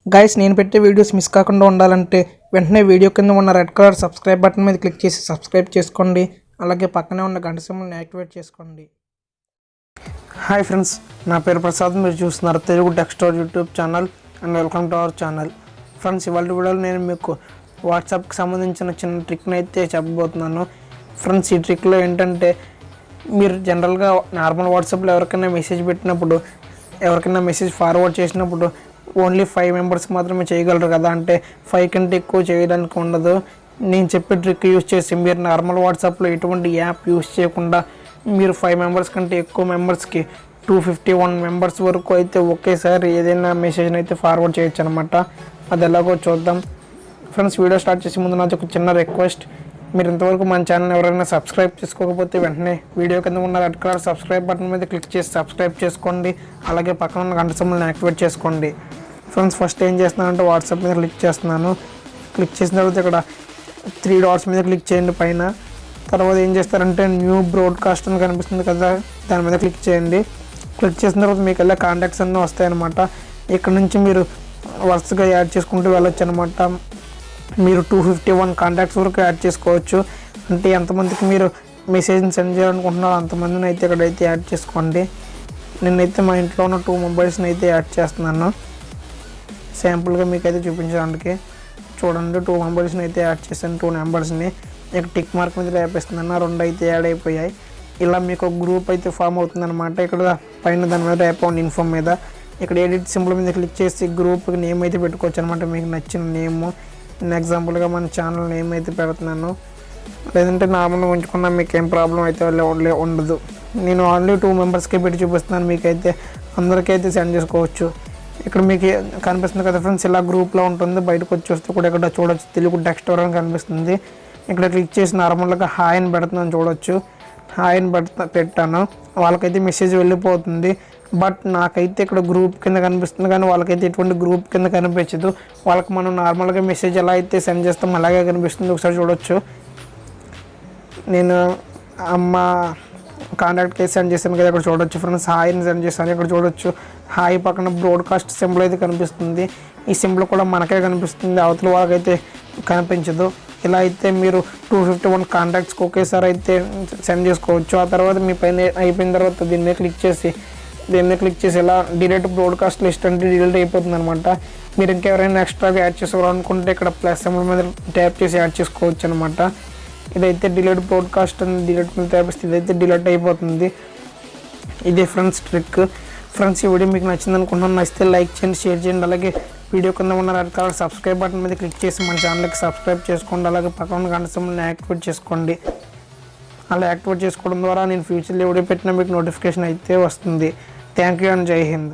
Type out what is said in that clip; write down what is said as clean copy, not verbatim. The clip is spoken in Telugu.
గైస్ నేను పెట్టే వీడియోస్ మిస్ కాకుండా ఉండాలంటే వెంటనే వీడియో కింద ఉన్న రెడ్ కలర్ సబ్స్క్రైబ్ బటన్ మీద క్లిక్ చేసి సబ్స్క్రైబ్ చేసుకోండి. అలాగే పక్కనే ఉన్న గంట సింబల్ని యాక్టివేట్ చేసుకోండి. హాయ్ ఫ్రెండ్స్, నా పేరు ప్రసాద్. మీరు చూస్తున్నారు Telugu tech store YouTube channel and welcome to our channel. Friends, ఇవాళ వీడియోలో నేను మీకు వాట్సాప్కి సంబంధించిన చిన్న ట్రిక్ని అయితే చెప్పబోతున్నాను. ఫ్రెండ్స్, ఈ ట్రిక్లో ఏంటంటే మీరు జనరల్గా నార్మల్ వాట్సాప్లో ఎవరికైనా మెసేజ్ పెట్టినప్పుడు, ఎవరికైనా మెసేజ్ ఫార్వర్డ్ చేసినప్పుడు ఓన్లీ 5 మెంబర్స్కి మాత్రమే చేయగలరు కదా. అంటే 5 కంటే ఎక్కువ చేయడానికి ఉండదు. నేను చెప్పే ట్రిక్ యూస్ చేసి మీరు నార్మల్ వాట్సాప్లో ఎటువంటి యాప్ యూస్ చేయకుండా మీరు 5 మెంబర్స్ కంటే ఎక్కువ మెంబర్స్కి 251 మెంబర్స్ వరకు అయితే ఒకేసారి ఏదైనా మెసేజ్ని అయితే ఫార్వర్డ్ చేయొచ్చు అనమాట. అది ఎలాగో చూద్దాం. ఫ్రెండ్స్, వీడియో స్టార్ట్ చేసే ముందు నాకు ఒక చిన్న రిక్వెస్ట్. మీరు ఇంతవరకు మన ఛానల్ ఎవరైనా సబ్స్క్రైబ్ చేసుకోకపోతే వెంటనే వీడియో కింద ఉన్న రెడ్ కలర్ సబ్స్క్రైబ్ బటన్ మీద క్లిక్ చేసి సబ్స్క్రైబ్ చేసుకోండి. అలాగే పక్కన ఉన్న గంట సింబల్ని యాక్టివేట్ చేసుకోండి. ఫ్రెండ్స్, ఫస్ట్ ఏం చేస్తున్నానంటే వాట్సాప్ మీద క్లిక్ చేస్తున్నాను. క్లిక్ చేసిన తర్వాత ఇక్కడ 3 డాట్స్ మీద క్లిక్ చేయండి పైన. తర్వాత ఏం చేస్తారంటే న్యూ బ్రాడ్కాస్ట్ అని కనిపిస్తుంది కదా, దాని మీద క్లిక్ చేయండి. క్లిక్ చేసిన తర్వాత మీకు ఎలా కాంటాక్ట్స్ అన్నీ వస్తాయన్నమాట. ఇక్కడ నుంచి మీరు వరుసగా యాడ్ చేసుకుంటూ వెళ్ళొచ్చు అనమాట. మీరు 251 కాంటాక్ట్స్ వరకు యాడ్ చేసుకోవచ్చు. అంటే ఎంతమందికి మీరు మెసేజ్ని సెండ్ చేయాలనుకుంటున్నారో అంతమందిని అయితే ఇక్కడైతే యాడ్ చేసుకోండి. నేనైతే మా ఇంట్లో ఉన్న 2 మొబైల్స్ని అయితే యాడ్ చేస్తున్నాను. శాంపుల్గా మీకు అయితే చూపించడానికి చూడండి. 2 మొబైల్స్ని అయితే యాడ్ చేశాను. 2 నెంబర్స్ని ఇక్కడ టిక్ మార్క్ మీద రేపేస్తున్నాను. 2 అయితే యాడ్ అయిపోయాయి. ఇలా మీకు ఒక గ్రూప్ అయితే ఫామ్ అవుతుంది అనమాట. ఇక్కడ పైన దాని మీద రేపౌండ్ ఇన్ఫామ్ మీద ఇక్కడ ఎడిట్ సింబల్ మీద క్లిక్ చేసి గ్రూప్కి నేమ్ అయితే పెట్టుకోవచ్చు అనమాట. మీకు నచ్చిన నేమ్. నేను ఎగ్జాంపుల్గా మన ఛానల్ నేమ్ అయితే పెడుతున్నాను. లేదంటే నార్మల్గా ఉంచుకున్నా మీకు ఏం ప్రాబ్లం అయితే ఉండదు. నేను ఓన్లీ 2 మెంబర్స్కే పెట్టి చూపిస్తున్నాను. మీకైతే అందరికైతే సెండ్ చేసుకోవచ్చు. ఇక్కడ మీకు కనిపిస్తుంది కదా ఫ్రెండ్స్, ఇలా గ్రూప్లో ఉంటుంది. బయటకు వచ్చి వస్తే కూడా ఇక్కడ చూడొచ్చు తెలుగు టెక్స్టోర్ అని కనిపిస్తుంది. ఇక్కడ క్లిక్ చేసి నార్మల్గా హాయ్ అని పెడుతున్నాను చూడొచ్చు. హాయ్ అని పెట్టాను. వాళ్ళకైతే మెసేజ్ వెళ్ళిపోతుంది. బట్ నాకైతే ఇక్కడ గ్రూప్ కింద కనిపిస్తుంది, కానీ వాళ్ళకైతే ఎటువంటి గ్రూప్ కింద కనిపించదు. వాళ్ళకి మనం నార్మల్గా మెసేజ్ ఎలా అయితే సెండ్ చేస్తాం అలాగే కనిపిస్తుంది. ఒకసారి చూడొచ్చు. నేను అమ్మ కాంటాక్ట్ కేసు సెండ్ చేశాను కదా, ఇక్కడ చూడొచ్చు ఫ్రెండ్స్. హాయ్ని సెండ్ చేశాను. ఇక్కడ చూడొచ్చు హాయ్ పక్కన బ్రాడ్కాస్ట్ సింబల్ అయితే కనిపిస్తుంది. ఈ సింబల్ కూడా మనకే కనిపిస్తుంది, అవతల వాళ్ళకైతే కనిపించదు. ఇలా అయితే మీరు 251 కాంటాక్ట్స్కి ఒకేసారి అయితే సెండ్ చేసుకోవచ్చు. ఆ తర్వాత మీ పైన అయిపోయిన తర్వాత దీన్ని క్లిక్ చేసి ఇలా డిలీట్ బ్రాడ్కాస్ట్ లిస్ట్ అంటే డిలీట్ అయిపోతుంది అనమాట. మీరు ఇంకెవరైనా ఎక్స్ట్రాగా యాడ్ చేసుకోవాలనుకుంటే ఇక్కడ ప్లస్ సింబల్ మీద ట్యాప్ చేసి యాడ్ చేసుకోవచ్చు అనమాట. ఇదైతే డిలీట్ బ్రాడ్కాస్ట్ అని డిలీట్ మీద ట్యాప్ చేస్తే ఇదైతే డిలీట్ అయిపోతుంది. ఇది ఫ్రెండ్స్ ట్రిక్. ఫ్రెండ్స్, ఈ వీడియో మీకు నచ్చింది అనుకుంటున్నాను. నచ్చితే లైక్ చేయండి, షేర్ చేయండి. అలాగే వీడియో కింద ఉన్న రెడ్ కలర్ సబ్స్క్రైబ్ బటన్ మీద క్లిక్ చేసి మన ఛానల్కి సబ్స్క్రైబ్ చేసుకోండి. అలాగే పక్కన గంట సింబల్ని యాక్టివేట్ చేసుకోండి. అలా యాక్టివేట్ చేసుకోవడం ద్వారా నేను ఫ్యూచర్లో వీడియో పెట్టినా మీకు నోటిఫికేషన్ అయితే వస్తుంది. థ్యాంక్ యూ అండ్ జై హింద్.